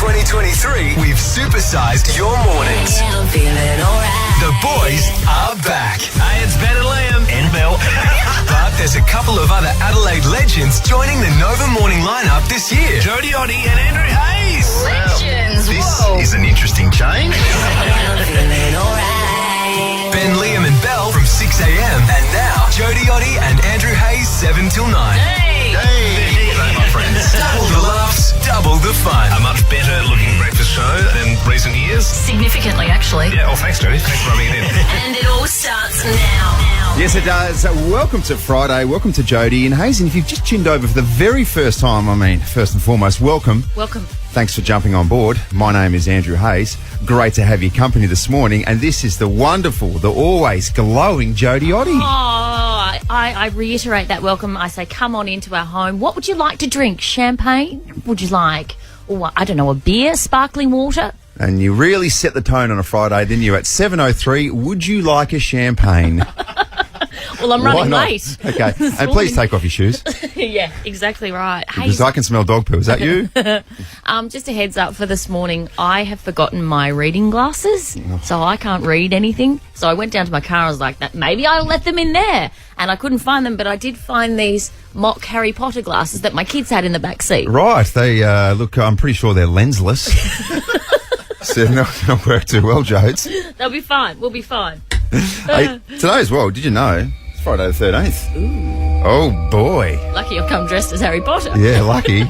2023, we've supersized your mornings. Yeah, I'm feeling alright. The boys are back. Hey, it's Ben and Liam. And Bill. But there's a couple of other Adelaide legends joining the Nova morning lineup this year. Jodie and Andrew Hayes. Legends, This whoa. is an interesting change. Yeah, I'm feeling alright. Ben, Liam and Bell from 6 a.m. And now, Jodie and Andrew Hayes, 7 till 9. Hey. Hey, my friends. Double the laughs, double the fun. A much better looking breakfast show than recent years. Significantly, actually. Yeah, well, thanks, Jodie. Thanks for rubbing it in. And it all starts now. Yes, it does. Welcome to Friday. Welcome to Jodie and Haysey. And if you've just tuned over for the very first time, first and foremost, welcome. Welcome. Thanks for jumping on board. My name is Andrew Hayes. Great to have your company this morning. And this is the wonderful, the always glowing Jodie. Oh, I reiterate that welcome. I say, come on into our home. What would you like to drink? Champagne? Would you like, I don't know, a beer, sparkling water? And you really set the tone on a Friday, didn't you? At 7:03, would you like a champaign? Well, I'm Why running not? late. Okay. And please take off your shoes, Yeah, exactly right. Hey, because I can smell dog poo. Is that you? just a heads up for this morning. I have forgotten my reading glasses, so I can't read anything. So I went down to my car. I was like, "That maybe I'll let them in there," and I couldn't find them. But I did find these mock Harry Potter glasses that my kids had in the back seat. Right. They look, I'm pretty sure they're lensless. So they're not going to work too well, Jodes. They'll be fine. We'll be fine. Hey, today as well, did you know? It's Friday the 13th. Ooh. Oh, boy. Lucky I've come dressed as Harry Potter. Yeah, lucky.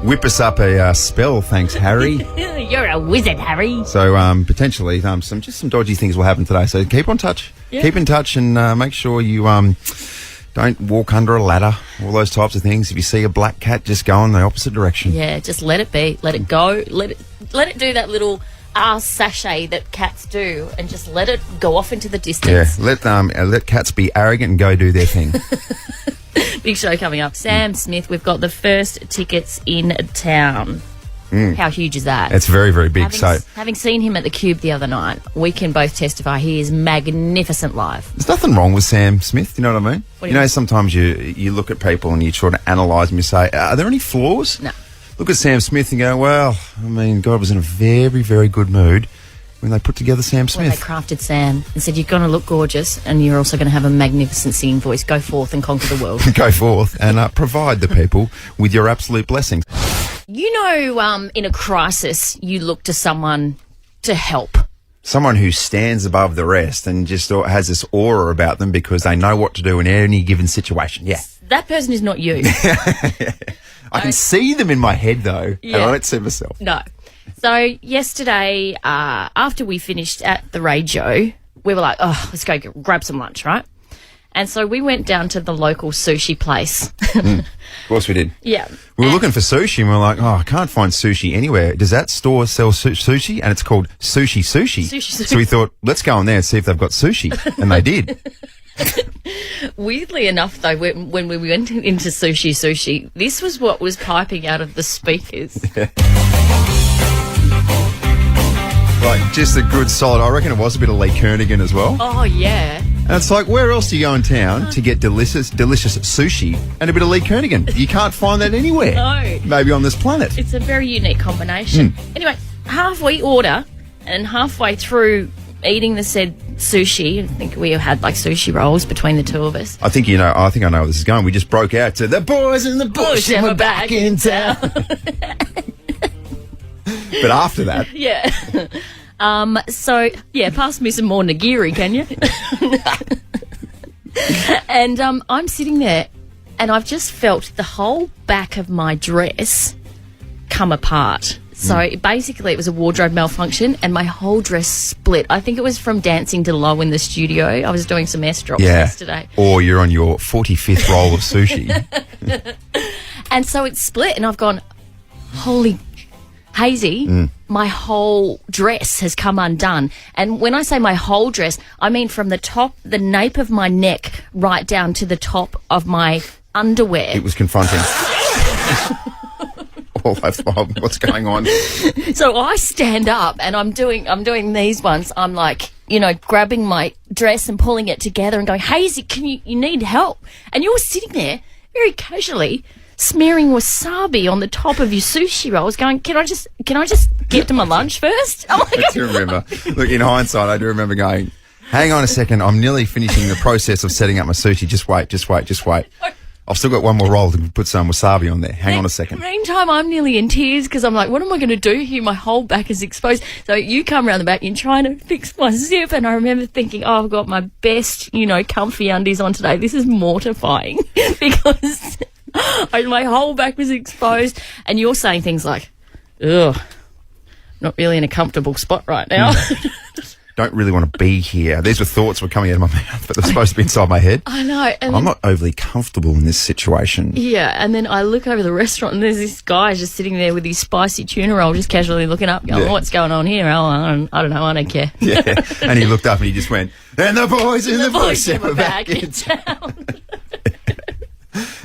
Whip us up a spell, thanks, Harry. You're a wizard, Harry. So, potentially, some dodgy things will happen today. So keep on touch. Yeah. Keep in touch and make sure you don't walk under a ladder, all those types of things. If you see a black cat, just go in the opposite direction. Yeah, just let it be. Let it go. Let it do that little sachet that cats do, and just let it go off into the distance. Yeah, let cats be arrogant and go do their thing. Big show coming up. Sam Smith, we've got the first tickets in town. How huge is that? It's very, very big. Having seen him at the Cube the other night, we can both testify he is magnificent live. There's nothing wrong with Sam Smith, you know what I mean? What do you mean? Sometimes you look at people and you try to analyse them, you say, are there any flaws? No. Look at Sam Smith and go, well, God was in a very, very good mood when they put together Sam When they Smith. crafted Sam and said, you're going to look gorgeous and you're also going to have a magnificent singing voice. Go forth and conquer the world. Go forth and provide the people with your absolute blessings. You know, in a crisis, you look to someone to help. Someone who stands above the rest and just has this aura about them because they know what to do in any given situation. Yeah. That person is not you. I can see them in my head, though, and I don't see myself. No. So yesterday, after we finished at the radio, we were like, oh, let's go grab some lunch, right? And so we went down to the local sushi place. Of course we did. Yeah. We were looking for sushi and we were like, I can't find sushi anywhere. Does that store sell sushi? And it's called Sushi. Sushi. So we thought, let's go in there and see if they've got sushi. And they did. Weirdly enough, though, when we went into sushi, this was what was piping out of the speakers. Like, just a good solid, I reckon it was a bit of Lee Kernaghan as well. Oh, yeah. And it's like, where else do you go in town to get delicious sushi and a bit of Lee Kernaghan? You can't find that anywhere. No. Maybe on this planet. It's a very unique combination. Anyway, half we order, and halfway through eating the said sushi, I think we had like sushi rolls between the two of us. I think I know where this is going. We just broke out to the boys in the bush and we're back in town. But after that, Yeah. So, pass me some more nigiri, can you? And I'm sitting there and I've just felt the whole back of my dress come apart. So basically it was a wardrobe malfunction and my whole dress split. I think it was from dancing to low in the studio. I was doing some S drops yesterday. Or you're on your 45th roll of sushi. And so it split and I've gone, holy Haysey, my whole dress has come undone. And when I say my whole dress, I mean from the top, the nape of my neck, right down to the top of my underwear. It was confronting. What's going on? So I stand up and I'm doing these ones. I'm like, grabbing my dress and pulling it together and going, Haysey, you need help? And you're sitting there very casually smearing wasabi on the top of your sushi rolls, going, can I just get to my lunch first? I'm like, I do remember. Look, in hindsight, I do remember going, hang on a second, I'm nearly finishing the process of setting up my sushi. Just wait. I've still got one more roll to put some wasabi on there. Hang on a second. Meantime, I'm nearly in tears because I'm like, what am I going to do here? My whole back is exposed. So you come around the back, you're trying to fix my zip, and I remember thinking, oh, I've got my best, comfy undies on today. This is mortifying because my whole back was exposed. And you're saying things like, ugh, not really in a comfortable spot right now. Don't really want to be here. These were thoughts were coming out of my mouth, but they're supposed to be inside my head. I know. And I'm not overly comfortable in this situation. Yeah, and then I look over the restaurant and there's this guy just sitting there with his spicy tuna roll, just casually looking up, going, what's going on here? Oh, I don't know, I don't care. Yeah, and he looked up and he just went, and the boys in the voice were were back in town.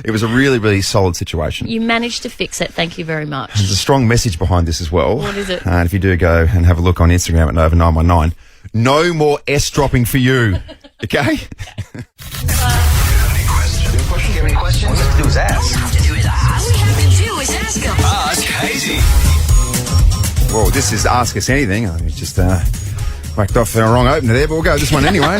It was a really, really solid situation. You managed to fix it. Thank you very much. There's a strong message behind this as well. What is it? And if you do go and have a look on Instagram at Nova919, no more S dropping for you. Okay? Do you have any questions? All you have to do is ask. Ask Haysey. Well, this is Ask Us Anything. I just whacked off the wrong opener there, but we'll go with this one anyway.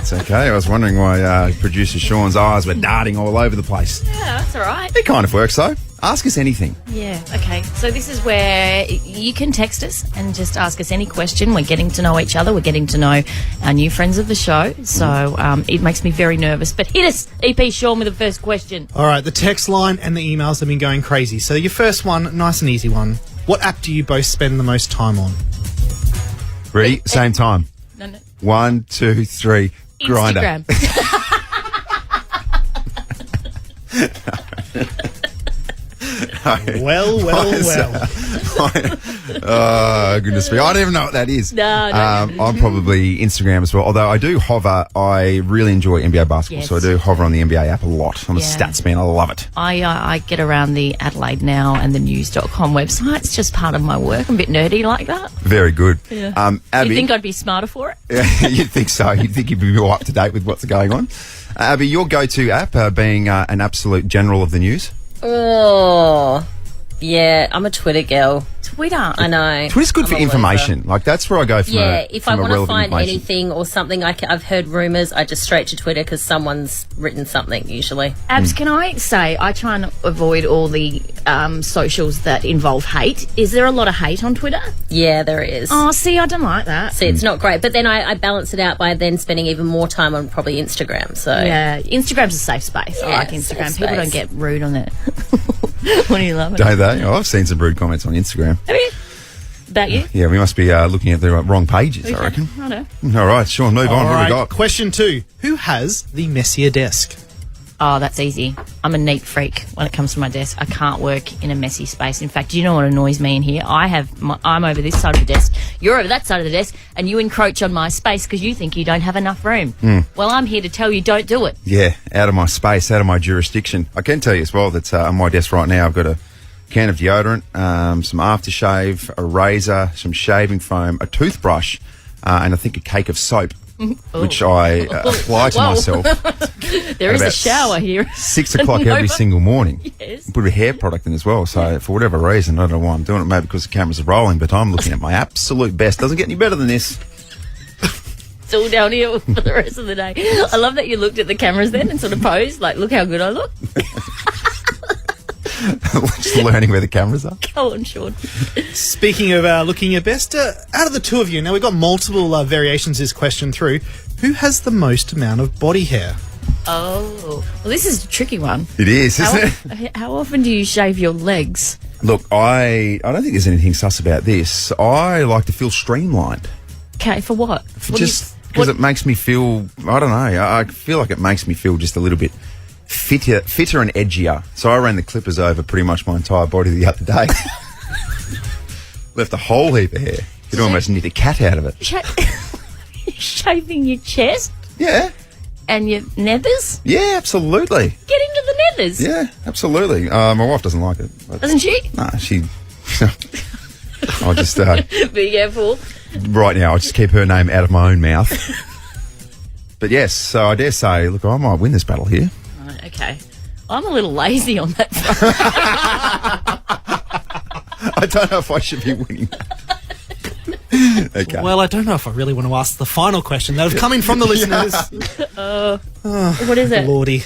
It's okay. I was wondering why producer Sean's eyes were darting all over the place. Yeah, that's all right. It kind of works, though. Ask us anything. Yeah, okay. So this is where you can text us and just ask us any question. We're getting to know each other. We're getting to know our new friends of the show. So it makes me very nervous. But hit us, EP Sean, with the first question. All right, the text line and the emails have been going crazy. So your first one, nice and easy one. What app do you both spend the most time on? Ready? Same time. No. 1, 2, 3. Grinder. Instagram. Well. Oh, goodness me. I don't even know what that is. No. I'm probably Instagram as well. Although I do hover. I really enjoy NBA basketball, Yes. so I do hover on the NBA app a lot. I'm a stats man. I love it. I get around the Adelaide Now and the news.com website. It's just part of my work. I'm a bit nerdy like that. Very good. Yeah. Abby, You think I'd be smarter for it? Yeah, you'd think so. You'd think you'd be more up to date with what's going on. Abby, your go-to app, being an absolute general of the news. Oh, yeah, I'm a Twitter girl. Twitter. I know. Twitter's good for I'm all information. over. Like, that's where I go from If I want to find anything or something, I've heard rumours, I just straight to Twitter because someone's written something usually. Abs, can I say, I try and avoid all the socials that involve hate. Is there a lot of hate on Twitter? Yeah, there is. Oh, see, I don't like that. See, it's not great. But then I balance it out by then spending even more time on probably Instagram. So Yeah, Instagram's a safe space. I Yeah, like Instagram. safe People don't space. get rude on it. What do you love? Don't they? Oh, I've seen some rude comments on Instagram. Have you? About you? Yeah, we must be looking at the wrong pages, I reckon. I know. All right, Sean, move on. All What have right, we got? question 2. Who has the messier desk? Oh, that's easy. I'm a neat freak when it comes to my desk. I can't work in a messy space. In fact, do you know what annoys me in here? I'm over this side of the desk. You're over that side of the desk, and you encroach on my space because you think you don't have enough room. Well, I'm here to tell you, don't do it. Yeah, out of my space, out of my jurisdiction. I can tell you as well that on my desk right now I've got a can of deodorant, some aftershave, a razor, some shaving foam, a toothbrush, and I think a cake of soap, which I apply to Whoa. myself There is a about shower here. 6 o'clock every single morning. Yes. Put a hair product in as well. So for whatever reason, I don't know why I'm doing it. Maybe because the cameras are rolling, but I'm looking at my absolute best. Doesn't get any better than this. It's all downhill for the rest of the day. I love that you looked at the cameras then and sort of posed, like, look how good I look. Just learning where the cameras are. Go on, Sean. Speaking of looking your best, out of the two of you, now we've got multiple variations of this question through. Who has the most amount of body hair? Oh. Well, this is a tricky one. It is, isn't it? How often do you shave your legs? Look, I don't think there's anything sus about this. I like to feel streamlined. Okay, for what? Just because it makes me feel, I don't know, I feel like it makes me feel just a little bit fitter and edgier. So I ran the clippers over pretty much my entire body the other day. Left a whole heap of hair. You'd almost knit a cat out of it. Shaving your chest Yeah. and your nethers? Yeah, absolutely. Get into the nethers. Yeah, absolutely. My wife doesn't like it. But Doesn't she? no, she... I'll just... Be careful. right now, I'll just keep her name out of my own mouth. But yes, so I dare say, look, I might win this battle here. Right, okay. I'm a little lazy on that front. I don't know if I should be winning that. Okay. Well, I don't know if I really want to ask the final question that have come in from the listeners. What is it? Lordy.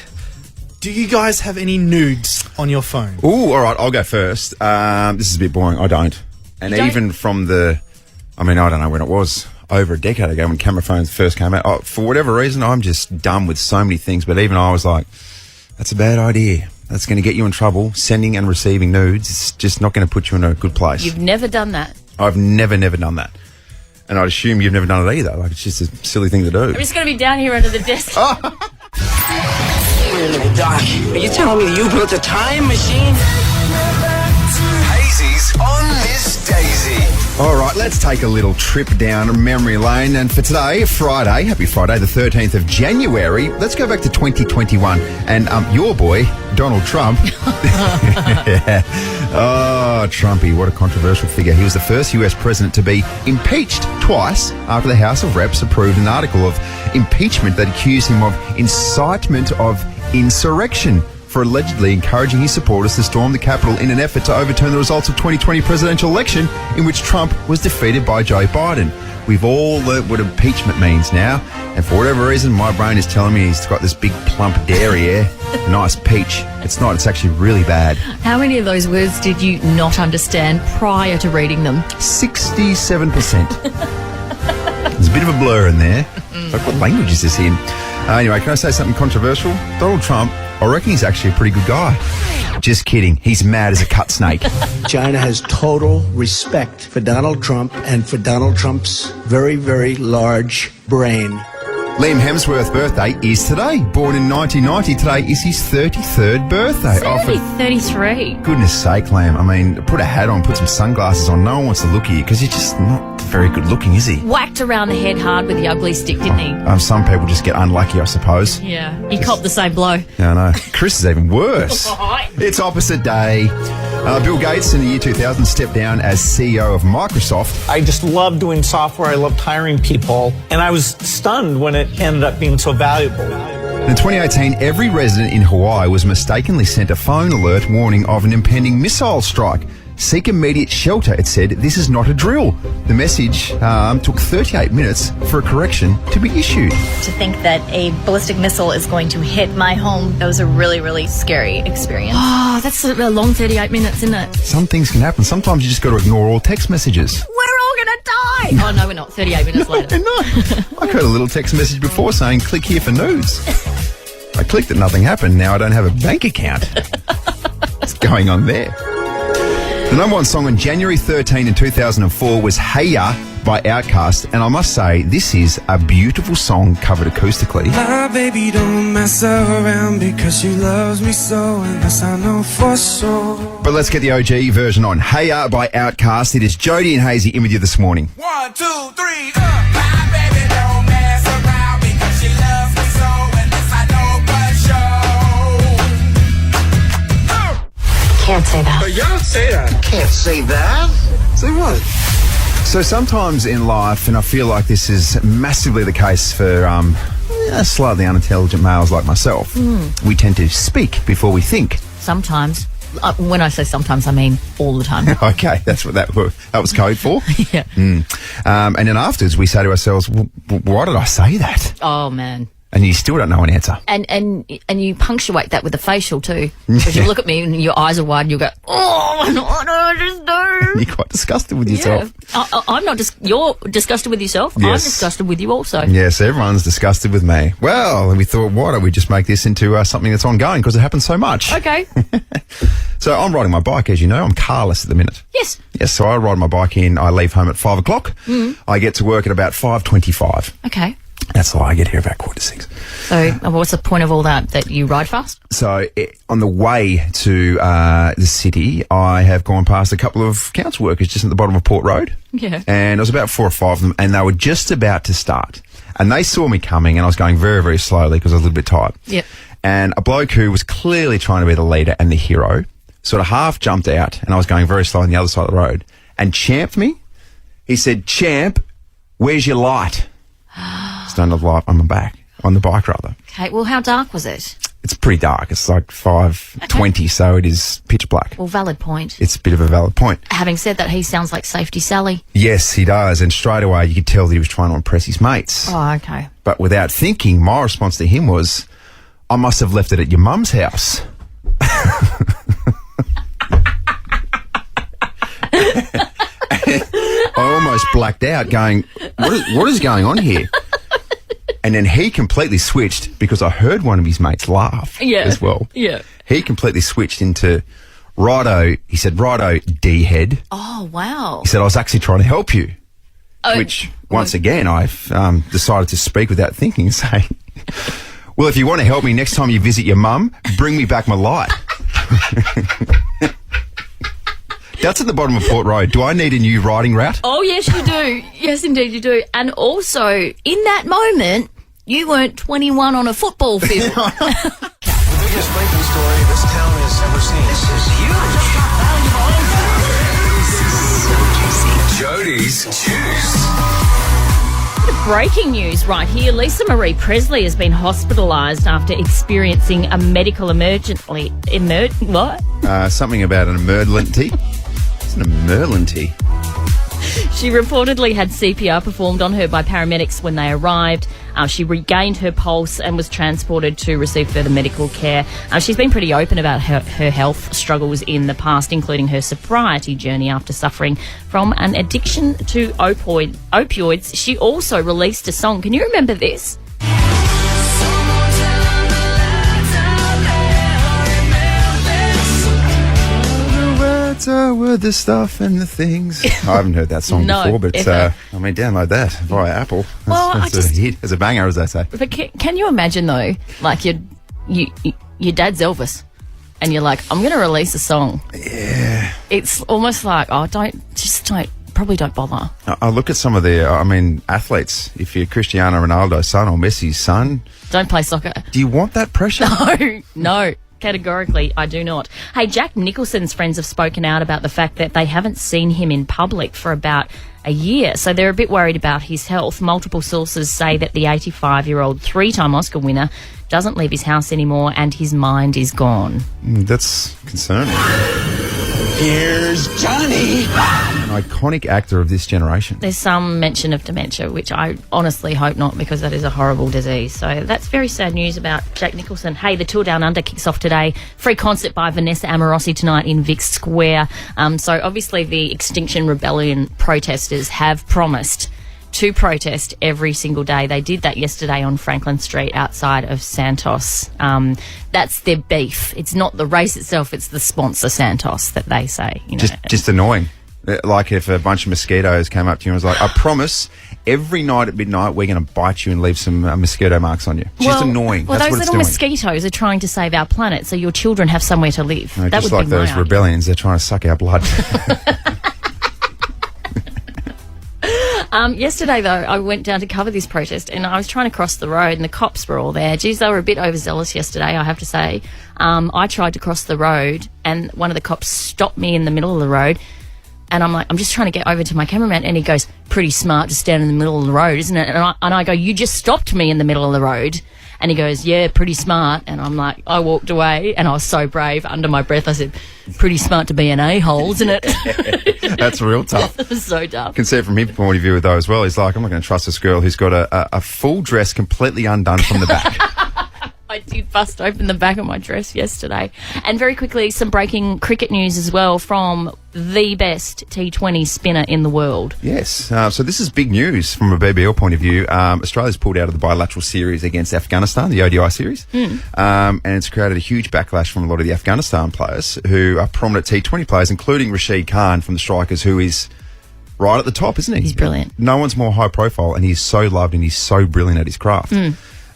Do you guys have any nudes on your phone? Ooh, all right, I'll go first. This is a bit boring. I don't. And You don't? even from I don't know when it was, over a decade ago when camera phones first came out, for whatever reason, I'm just dumb with so many things. But even I was like, that's a bad idea. That's going to get you in trouble. Sending and receiving nudes, it's just not going to put you in a good place. You've never done that. I've never done that. And I'd assume you've never done it either. Like, it's just a silly thing to do. I'm just going to be down here under the desk. Wait a minute, Doc. Are you telling me you built a time machine? Haysey's on Miss Daisy. All right, let's take a little trip down memory lane. And for today, Friday, happy Friday, the 13th of January, let's go back to 2021. And your boy, Donald Trump. Yeah. Oh, Trumpy, what a controversial figure. He was the first US president to be impeached twice after the House of Reps approved an article of impeachment that accused him of incitement of insurrection for allegedly encouraging his supporters to storm the Capitol in an effort to overturn the results of 2020 presidential election in which Trump was defeated by Joe Biden. We've all learnt what impeachment means now, and for whatever reason, my brain is telling me he's got this big plump derriere, a nice peach. It's not, it's actually really bad. How many of those words did you not understand prior to reading them? 67%. There's a bit of a blur in there. Like, what language is this in? Anyway, can I say something controversial? Donald Trump, I reckon he's actually a pretty good guy. Just kidding. He's mad as a cut snake. China has total respect for Donald Trump and for Donald Trump's very, very large brain. Liam Hemsworth's birthday is today. Born in 1990, today is his 33rd birthday. He's only 33. Goodness sake, Liam. I mean, put a hat on, put some sunglasses on. No one wants to look at you because you're just not very good looking, is he? Whacked around the head hard with the ugly stick, didn't he? Some people just get unlucky, I suppose. Yeah. He copped the same blow. No, no. Chris is even worse. It's opposite day. Bill Gates in the year 2000 stepped down as CEO of Microsoft. I just love doing software. I loved hiring people. And I was stunned when it ended up being so valuable. In 2018, every resident in Hawaii was mistakenly sent a phone alert warning of an impending missile strike. Seek immediate shelter, it said. This is not a drill. The message took 38 minutes for a correction to be issued. To think that a ballistic missile is going to hit my home, that was a really, really scary experience. Oh, that's a long 38 minutes, isn't it? Some things can happen. Sometimes you just got to ignore all text messages. We're all going to die. Oh, no, we're not. 38 minutes later. No. I got a little text message before saying, click here for nudes. I clicked it, nothing happened. Now I don't have a bank account. What's going on there? The number one song on January 13 in 2004 was Hey Ya by Outkast, and I must say, this is a beautiful song covered acoustically. My baby don't mess around because she loves me so, and this I know for sure. But let's get the OG version on. Hey Ya by Outkast. It is Jodie and Haysey in with you this morning. 1, 2, 3, My baby don't mess around because she loves me so, and this I know for sure. Can't say that. But y'all say that. Can't say that. Say what? So sometimes in life, and I feel like this is massively the case for slightly unintelligent males like myself, we tend to speak before we think. Sometimes. When I say sometimes, I mean all the time. Okay, that's what that was code for. Yeah. And then afterwards, we say to ourselves, well, why did I say that? Oh, man. And you still don't know an answer. And you punctuate that with a facial too. Because you look at me and your eyes are wide and you go, oh, what do I just do? You're quite disgusted with yourself. Yeah. I'm not just, you're disgusted with yourself. Yes. I'm disgusted with you also. Yes, everyone's disgusted with me. Well, we thought, why don't we just make this into something that's ongoing because it happens so much. Okay. So I'm riding my bike, as you know. I'm carless at the minute. Yes. Yes, so I ride my bike in. I leave home at 5 o'clock. I get to work at about 5:25. Okay. That's why I get here about 5:45. So what's the point of all that you ride fast? So on the way to the city, I have gone past a couple of council workers just at the bottom of Port Road. Yeah. And there was about 4 or 5 of them, and they were just about to start. And they saw me coming, and I was going very, very slowly because I was a little bit tired. Yep. And a bloke who was clearly trying to be the leader and the hero sort of half jumped out, and I was going very slow on the other side of the road, and champed me. He said, "Champ, where's your light?" Stand of light on the back, on the bike rather. Okay, well, how dark was it? It's pretty dark. It's like 5:20, so it is pitch black. Well, valid point. It's a bit of a valid point. Having said that, he sounds like Safety Sally. Yes, he does. And straight away, you could tell that he was trying to impress his mates. Oh, okay. But without thinking, my response to him was, I must have left it at your mum's house. I almost blacked out going, what is going on here? And then he completely switched because I heard one of his mates laugh as well. Yeah. He completely switched into, righto, he said, righto, D-head. Oh, wow. He said, I was actually trying to help you. Oh, Which, once again, I've decided to speak without thinking and say, well, if you want to help me next time you visit your mum, bring me back my light. That's at the bottom of Port Road. Do I need a new riding route? Oh, yes, you do. Yes, indeed, you do. And also, in that moment, you weren't 21 on a football field. The biggest breaking story this town has ever seen. This is huge. Jodies Juice. Breaking news right here. Lisa Marie Presley has been hospitalised after experiencing a medical emergency. What? Something about an emergency. It's an emergency. She reportedly had CPR performed on her by paramedics when they arrived. She regained her pulse and was transported to receive further medical care. She's been pretty open about her health struggles in the past, including her sobriety journey after suffering from an addiction to opioids. She also released a song. Can you remember this? Were the stuff and the things. I haven't heard that song No, before, but download that via Apple. Well, That's a hit, as a banger, as they say. But can you imagine though, like your dad's Elvis, and you're like, I'm going to release a song. Yeah. It's almost like, probably don't bother. I look at some of the, athletes. If you're Cristiano Ronaldo's son or Messi's son, Don't play soccer. do you want that pressure? No. Categorically, I do not. Hey, Jack Nicholson's friends have spoken out about the fact that they haven't seen him in public for about a year, so they're a bit worried about his health. Multiple sources say that the 85-year-old three-time Oscar winner doesn't leave his house anymore and his mind is gone. That's concerning. Here's Johnny. An iconic actor of this generation. There's some mention of dementia, which I honestly hope not, because that is a horrible disease. So that's very sad news about Jack Nicholson. Hey, the Tour Down Under kicks off today. Free concert by Vanessa Amorosi tonight in Vic Square. So obviously the Extinction Rebellion protesters have promised to protest every single day. They did that yesterday on Franklin Street outside of Santos. That's their beef. It's not the race itself, it's the sponsor Santos that they say. Just annoying. Like if a bunch of mosquitoes came up to you and was like, I promise every night at midnight we're going to bite you and leave some mosquito marks on you. It's just annoying. Well, That's those what it's little doing. mosquitoes are trying to save our planet so your children have somewhere to live. No, that just would like be my those idea. rebellions, they're trying to suck our blood. Yesterday, though, I went down to cover this protest and I was trying to cross the road and the cops were all there. Geez, they were a bit overzealous yesterday, I have to say. I tried to cross the road and one of the cops stopped me in the middle of the road and I'm like, I'm just trying to get over to my cameraman, and he goes, pretty smart to stand in the middle of the road, isn't it? And I go, you just stopped me in the middle of the road. And he goes, yeah, pretty smart. And I'm like, I walked away and I was so brave. Under my breath, I said, pretty smart to be an a-hole, isn't it? That's real tough. It was so tough. You can see it from his point of view though as well. He's like, I'm not going to trust this girl who's got a full dress completely undone from the back. I did bust open the back of my dress yesterday. And very quickly, some breaking cricket news as well from the best T20 spinner in the world. Yes. So this is big news from a BBL point of view. Australia's pulled out of the bilateral series against Afghanistan, the ODI series. And it's created a huge backlash from a lot of the Afghanistan players who are prominent T20 players, including Rashid Khan from the Strikers, who is right at the top, isn't he? He's brilliant. No one's more high profile, and he's so loved and he's so brilliant at his craft.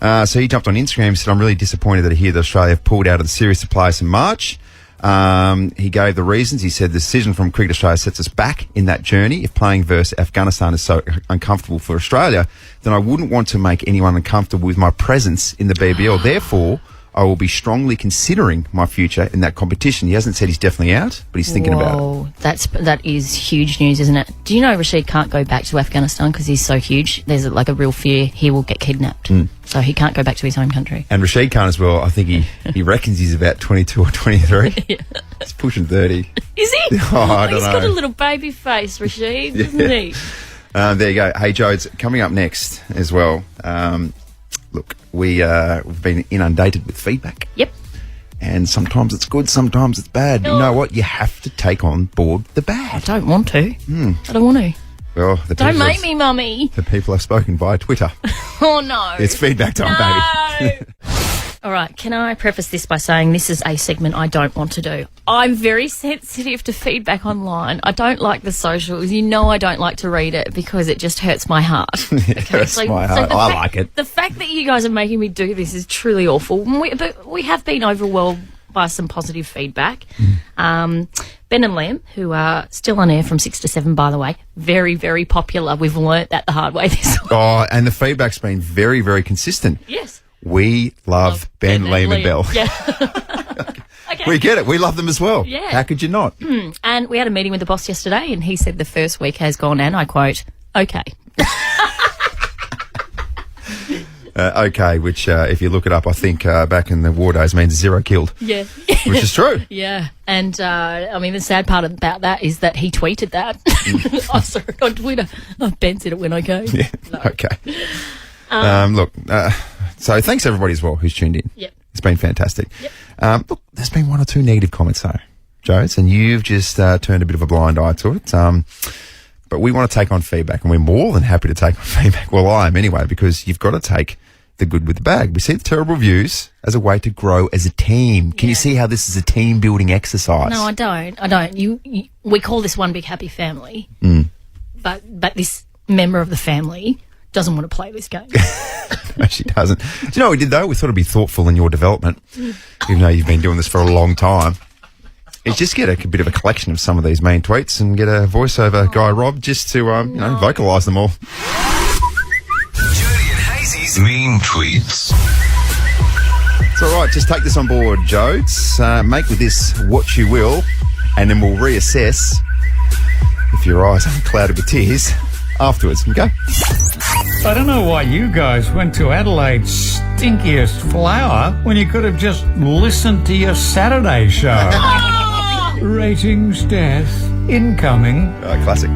So he jumped on Instagram and said, I'm really disappointed that I hear that Australia have pulled out of the series to play us in March. He gave the reasons. He said the decision from Cricket Australia sets us back in that journey. If playing versus Afghanistan is so uncomfortable for Australia, then I wouldn't want to make anyone uncomfortable with my presence in the BBL. Therefore, I will be strongly considering my future in that competition. He hasn't said he's definitely out, but he's thinking about it. That is huge news, isn't it? Do you know Rashid can't go back to Afghanistan because he's so huge? There's like a real fear he will get kidnapped. So he can't go back to his home country. And Rashid can't as well. I think he reckons he's about 22 or 23. He's pushing 30. Is he? Oh, I don't He's know. got a little baby face, Rashid, doesn't he? There you go. Hey, Jodes, coming up next as well. Look, we've been inundated with feedback. Yep. And sometimes it's good, sometimes it's bad. But you know what? You have to take on board the bad. I don't want to. I don't want to. Well, Don't make me, Mummy. The people have spoken via Twitter. Oh, no. It's feedback time, baby. All right, can I preface this by saying this is a segment I don't want to do. I'm very sensitive to feedback online. I don't like the socials. You know I don't like to read it because it just hurts my heart. It hurts my heart. I like it. The fact that you guys are making me do this is truly awful. But we have been overwhelmed by some positive feedback. Ben and Lamb, who are still on air from 6 to 7, by the way, very, very popular. We've learnt that the hard way this week. Oh, and the feedback's been very, very consistent. Yes. We love Ben, Lamb and Bell. Yeah. Okay. We get it. We love them as well. Yeah. How could you not? And we had a meeting with the boss yesterday, and he said the first week has gone, and I quote, okay. Okay, which if you look it up, I think back in the war days means 0 killed. Yeah. Which is true. Yeah. And, I mean, the sad part about that is that he tweeted that. I saw it on Twitter. Oh, Ben said it when I came. Yeah. No. Okay. Look, so thanks everybody as well who's tuned in. Yep. It's been fantastic. Yep. Look, there's been 1 or 2 negative comments though, Jodes, and you've just turned a bit of a blind eye to it. But we want to take on feedback, and we're more than happy to take on feedback. Well, I am anyway, because you've got to take the good with the bad. We see the terrible reviews as a way to grow as a team. Can you see how this is a team building exercise? No, I don't. We call this one big happy family, but this member of the family doesn't want to play this game. No, she doesn't. Do you know what we did though? We thought it'd be thoughtful in your development, even though you've been doing this for a long time. Is just get a bit of a collection of some of these main tweets and get a voiceover guy, Rob, just to vocalise them all. Jodie and Haysey's mean tweets. It's all right. Just take this on board, Jodes. Make with this what you will, and then we'll reassess if your eyes aren't clouded with tears afterwards. Okay? I don't know why you guys went to Adelaide's stinkiest flower when you could have just listened to your Saturday show. Ratings death incoming. Classic.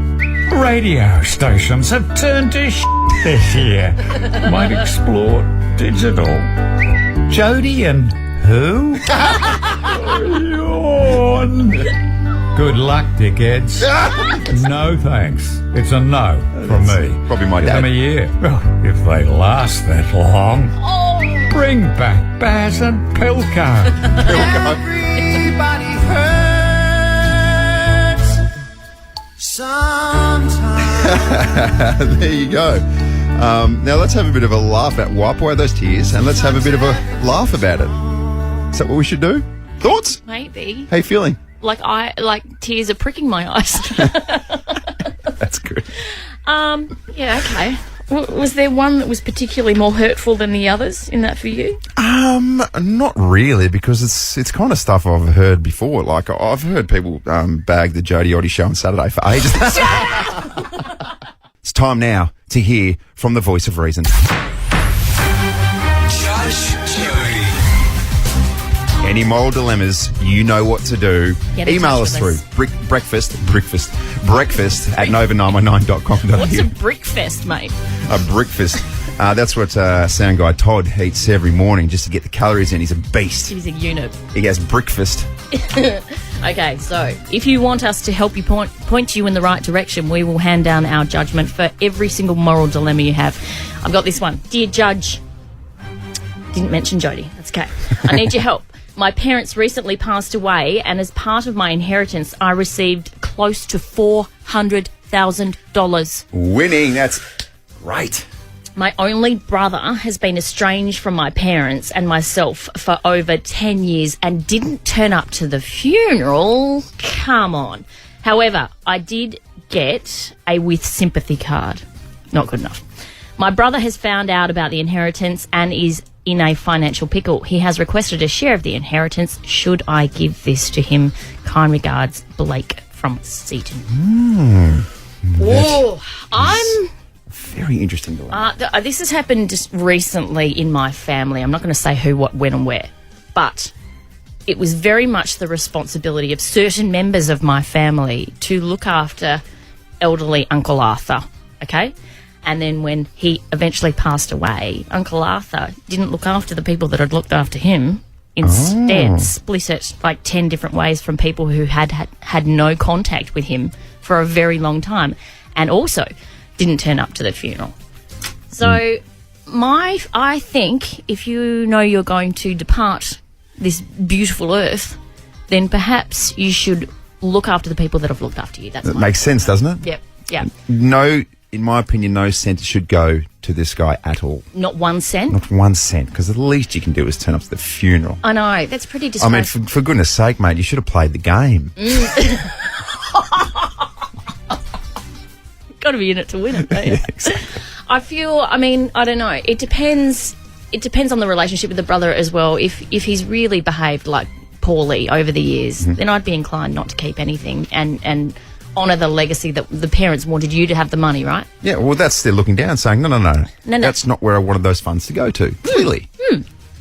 Radio stations have turned to this year. Might explore digital. Jodie and who? Yawn. Good luck, dickheads. No thanks. It's a no from me. Probably my Give dad. them a year. Well, if they last that long. Bring back Baz and Pilko. Everybody hurts sometimes. There you go. Now let's have a bit of a laugh at wipe away those tears, and let's have a bit of a laugh about it. Is that what we should do? Thoughts? Maybe. How you feeling? Like tears are pricking my eyes. That's good. Yeah, okay. Was there one that was particularly more hurtful than the others in that for you? Not really, because it's kind of stuff I've heard before. Like I've heard people bag the Jodie show on Saturday for ages. It's time now to hear from the voice of reason. Judge Jodie. Any moral dilemmas, you know what to do. Get in Email touch us with through breakfast at nova919.com.au. What's a brickfest, mate? A breakfast. That's what sound guy Todd eats every morning just to get the calories in. He's a beast. He's a unit. He has breakfast. Okay, so if you want us to help you point you in the right direction, we will hand down our judgment for every single moral dilemma you have. I've got this one. Dear Judge, didn't mention Jodie. That's okay. I need your help. My parents recently passed away, and as part of my inheritance, I received close to $400,000. Winning. That's great. My only brother has been estranged from my parents and myself for over 10 years and didn't turn up to the funeral. Come on. However, I did get a with sympathy card. Not good enough. My brother has found out about the inheritance and is in a financial pickle. He has requested a share of the inheritance. Should I give this to him? Kind regards, Blake from Seaton. Whoa, I'm... Very interesting dilemma. This has happened just recently in my family. I'm not going to say who, what, when and where, but it was very much the responsibility of certain members of my family to look after elderly Uncle Arthur, okay? And then when he eventually passed away, Uncle Arthur didn't look after the people that had looked after him. Instead, split it like 10 different ways from people who had no contact with him for a very long time, and also didn't turn up to the funeral. So I think if you know you're going to depart this beautiful earth, then perhaps you should look after the people that have looked after you. That makes sense, doesn't it? Yep. Yeah. No, in my opinion, no cent should go to this guy at all. Not 1 cent? Not 1 cent, because the least you can do is turn up to the funeral. I know, that's pretty disgraceful. I mean, for goodness sake, mate, you should have played the game. Got to be in it to win it, don't you? Yeah, exactly. I don't know. It depends on the relationship with the brother as well. If he's really behaved like poorly over the years, then I'd be inclined not to keep anything and honour the legacy that the parents wanted you to have the money, right? Yeah, well, that's they're looking down, saying, no. That's not where I wanted those funds to go to. Clearly.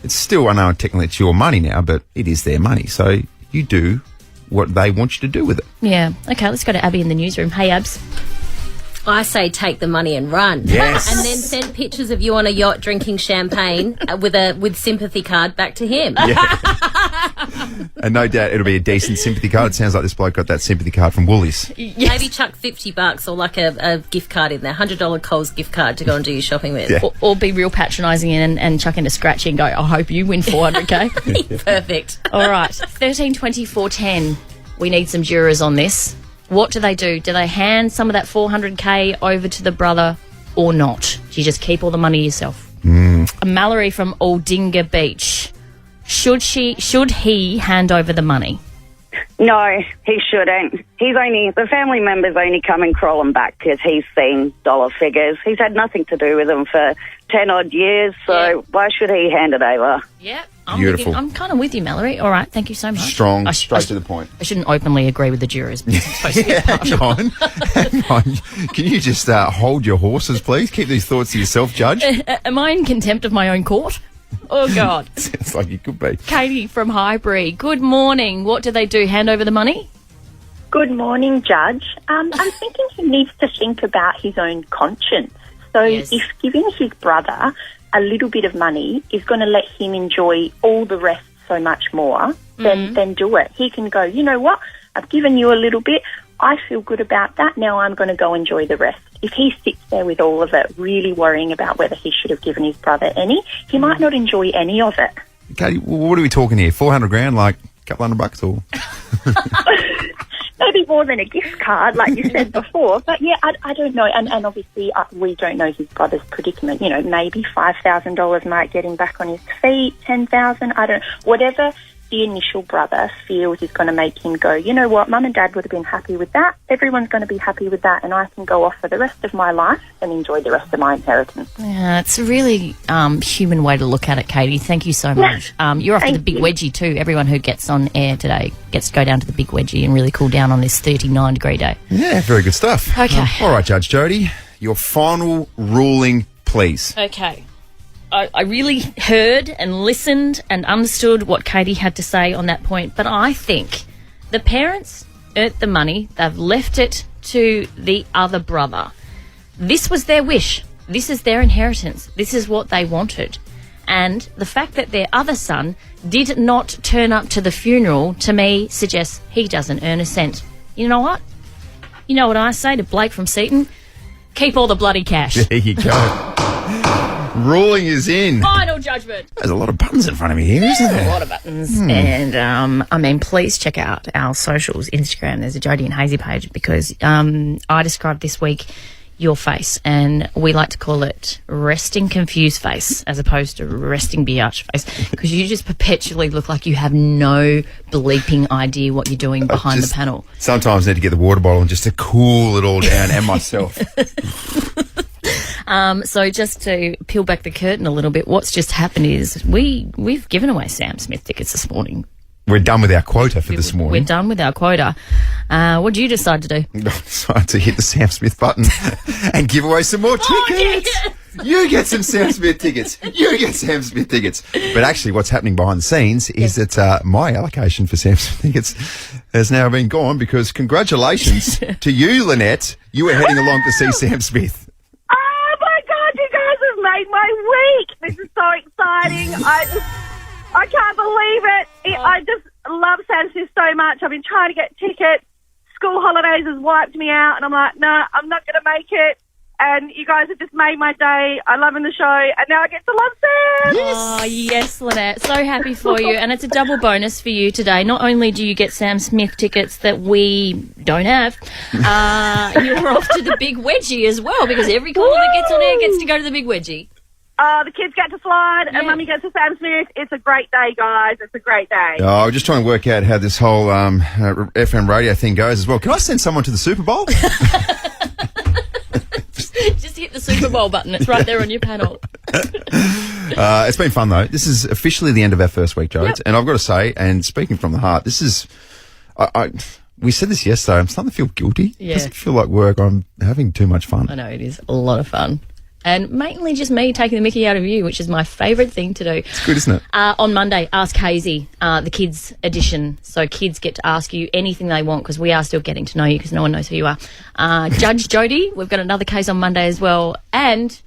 It's still, I know technically it's your money now, but it is their money. So you do what they want you to do with it. Yeah. Okay, let's go to Abby in the newsroom. Hey, Abs. I say take the money and run. Yes. And then send pictures of you on a yacht drinking champagne with sympathy card back to him. Yeah. And no doubt it'll be a decent sympathy card. It sounds like this bloke got that sympathy card from Woolies. Yes. Maybe chuck $50 or like a gift card in there, $100 Coles gift card to go and do your shopping with. Yeah. Or be real patronising and chuck in a scratchy and go, I hope you win $400K. Perfect. All right, 13, 24, 10. We need some jurors on this. What do? Do they hand some of that $400K over to the brother or not? Do you just keep all the money yourself? Mallory from Aldinga Beach. Should he hand over the money? No, he shouldn't. The family members only come and crawling back because he's seen dollar figures. He's had nothing to do with them for 10 odd years, so why should he hand it over? Yeah. Beautiful. I'm kind of with you, Mallory. All right, thank you so much. Strong, straight to the point. I shouldn't openly agree with the jurors. But it's supposed to be hang on. Can you just hold your horses, please? Keep these thoughts to yourself, Judge. Am I in contempt of my own court? Oh, God. Sounds like you could be. Katie from Highbury. Good morning. What do? Hand over the money? Good morning, Judge. I'm thinking he needs to think about his own conscience. So if giving his brother a little bit of money is going to let him enjoy all the rest so much more, then do it. He can go, you know what, I've given you a little bit, I feel good about that, now I'm going to go enjoy the rest. If he sits there with all of it, really worrying about whether he should have given his brother any, he might not enjoy any of it. Katie, what are we talking here? 400 grand, like a couple $100 or? Maybe more than a gift card, like you said before. But yeah, I don't know. And obviously we don't know his brother's predicament. You know, maybe $5,000 might get him back on his feet, $10,000, I don't know. Whatever the initial brother feels is going to make him go, you know what, Mum and Dad would have been happy with that. Everyone's going to be happy with that, and I can go off for the rest of my life and enjoy the rest of my inheritance. Yeah, it's a really human way to look at it, Katie. Thank you so much. You're off to the big wedgie too. Everyone who gets on air today gets to go down to the big wedgie and really cool down on this 39-degree day. Yeah, very good stuff. Okay. All right, Judge Jodie, your final ruling, please. Okay. I really heard and listened and understood what Katie had to say on that point, but I think the parents earned the money, they've left it to the other brother. This was their wish. This is their inheritance. This is what they wanted. And the fact that their other son did not turn up to the funeral, to me, suggests he doesn't earn a cent. You know what? You know what I say to Blake from Seaton? Keep all the bloody cash. There you go. Ruling is in. Final judgment. There's a lot of buttons in front of me here, isn't there? A lot of buttons. And, please check out our socials, Instagram. There's a Jodie and Haysey page because I described this week your face, and we like to call it resting confused face as opposed to resting biatch face, because you just perpetually look like you have no bleeping idea what you're doing behind the panel. Sometimes I need to get the water bottle and just to cool it all down and myself. So just to peel back the curtain a little bit, what's just happened is we've given away Sam Smith tickets this morning. We're done with our quota for this morning. We're done with our quota. What did you decide to do? I decided to hit the Sam Smith button and give away some more tickets. You get some Sam Smith tickets. You get Sam Smith tickets. But actually, what's happening behind the scenes is that my allocation for Sam Smith tickets has now been gone because congratulations to you, Lynette. You were heading along to see Sam Smith. Oh, my God, you guys have made my week. This is so exciting. I can't believe it. I just love Sam Smith so much. I've been trying to get tickets. School holidays has wiped me out, and I'm like, no, I'm not going to make it. And you guys have just made my day. I love the show, and now I get to love Sam. Yes. Oh, yes, Lynette. So happy for you. And it's a double bonus for you today. Not only do you get Sam Smith tickets that we don't have, you're off to the Big Wedgie as well, because every caller that gets on air gets to go to the Big Wedgie. The kids get to slide, and Mummy gets to Sam Smith. It's a great day, guys. It's a great day. Oh, I'm just trying to work out how this whole FM radio thing goes as well. Can I send someone to the Super Bowl? Just hit the Super Bowl button. It's right there on your panel. It's been fun, though. This is officially the end of our first week, Jodes. And I've got to say, and speaking from the heart, this is... we said this yesterday. I'm starting to feel guilty. Yeah. It doesn't feel like work. I'm having too much fun. I know, it is a lot of fun. And mainly just me taking the mickey out of you, which is my favourite thing to do. It's good, isn't it? On Monday, Ask Haysey, the kids edition. So kids get to ask you anything they want because we are still getting to know you because no one knows who you are. Judge Jodie, we've got another case on Monday as well. And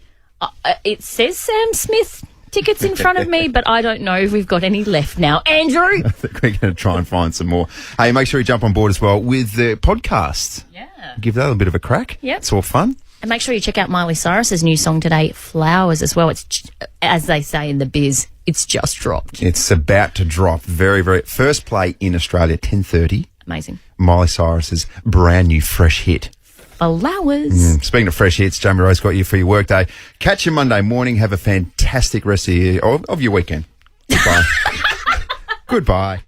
it says Sam Smith tickets in front of me, but I don't know if we've got any left now. Andrew? I think we're going to try and find some more. Hey, make sure you jump on board as well with the podcast. Yeah. Give that a bit of a crack. Yep. It's all fun. And make sure you check out Miley Cyrus's new song today, Flowers, as well. It's, as they say in the biz, it's just dropped. It's about to drop. Very, very... First play in Australia, 10:30. Amazing. Miley Cyrus's brand new fresh hit. Flowers. Speaking of fresh hits, Jamie Rose got you for your workday. Catch you Monday morning. Have a fantastic rest of your weekend. Goodbye. Goodbye.